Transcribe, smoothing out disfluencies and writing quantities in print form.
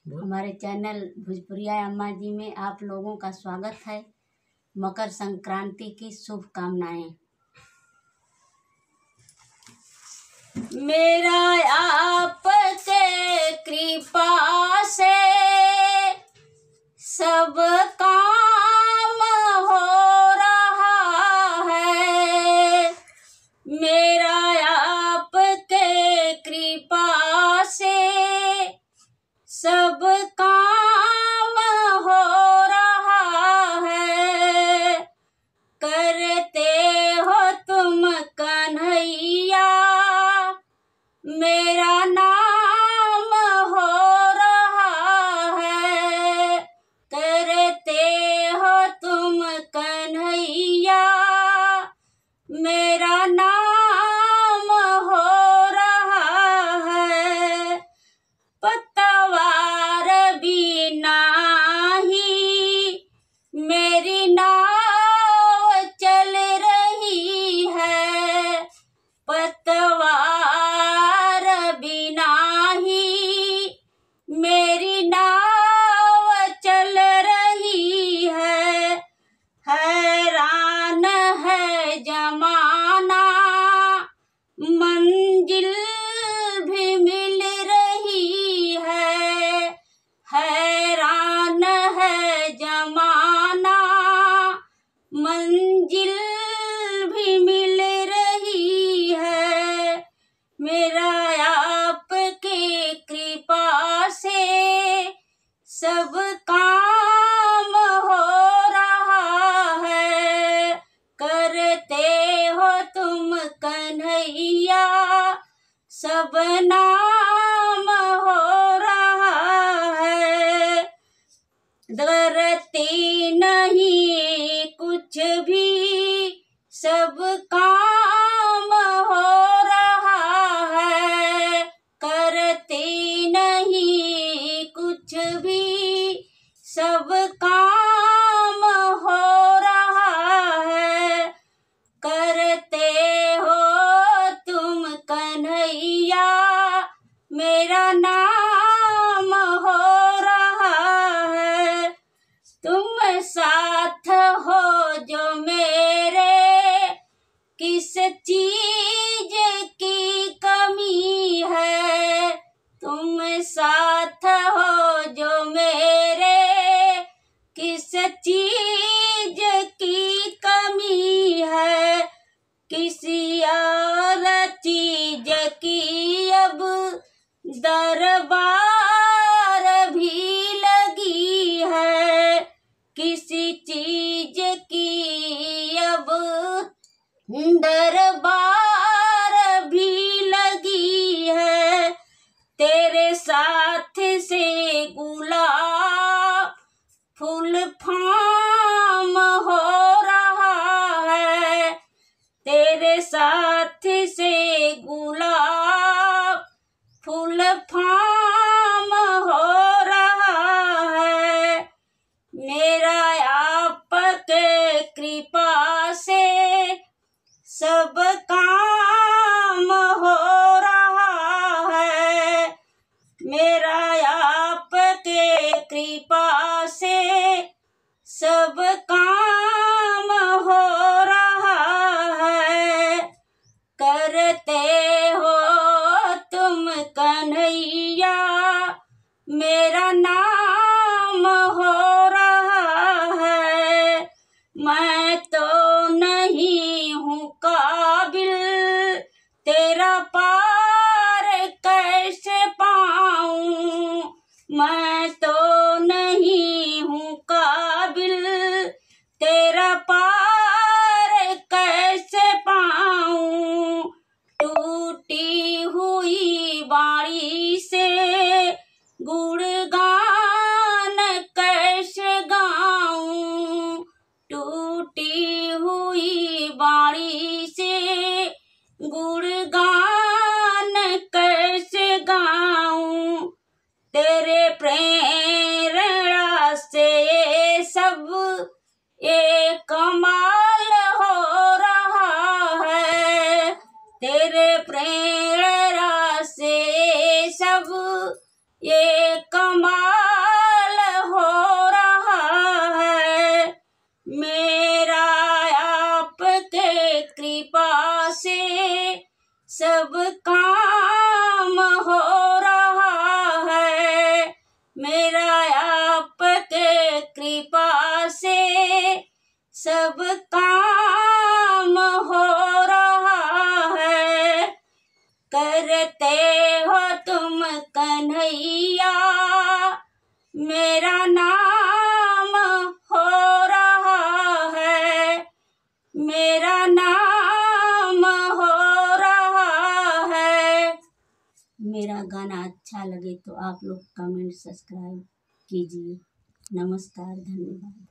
हमारे चैनल भोजपुरिया अम्मा जी में आप लोगों का स्वागत है। मकर संक्रांति की शुभकामनाएं। मेरा आपके कृपा से सब काम हो रहा है। मेरा आपके कृपा से सब काम हो रहा है। करते हो तुम कन्हैया मेरा नाम हो रहा है। करते हो तुम कन्हैया मेरा नाम हो रहा है। पतवार बिना ही मेरी नाव चल रही है। पतवार बिना ही मेरी नाव चल रही है। हैरान है जमाना मंजिल भी मिल रही है। हैरान है जमाना मंजिल भी मिल रही है। मेरा आपकी कृपा से सब काम हो रहा है। करते हो तुम कन्हैया सब नाम हो रहा है। डरती नहीं कुछ भी सब काम हो रहा है। करती नहीं कुछ भी सब काम हो रहा है। करते हो तुम कन्हैया मेरा नाम हो रहा है। तुम साथ हो जो मेरे किस चीज की कमी है। तुम साथ हो जो मेरे किस चीज की कमी है। किसी और चीज की अब दरबार भी लगी है। किसी चीज की अब दरबार भी लगी है। तेरे साथ से गुलाब फूल फाम हो रहा है। तेरे साथ से गुलाब फूल फाम हो रहा है। मेरा आपके कृपा से सब काम हो रहा है। मेरा आपके कृपा से सब काम हो रहा है। करते हो तुम कन्हैया मेरा नाम हो रहा है। मैं तो नहीं हूँ काबिल तेरा पार कैसे पाऊँ। मैं तो नहीं हूँ काबिल तेरा पार कैसे पाऊँ। टूटी हुई बाड़ी से गुणगान कैसे गाऊँ। टूटी हुई बाड़ी से गुणगान कैसे गाऊँ। तेरे प्रेरणा से ये सब ये कमाल हो रहा है। तेरे प्रेरणा से ये सब ये कमाल करते हो तुम कन्हैया, मेरा नाम हो रहा है, मेरा नाम हो रहा है। मेरा गाना अच्छा लगे तो आप लोग कमेंट सब्सक्राइब कीजिए। नमस्कार, धन्यवाद।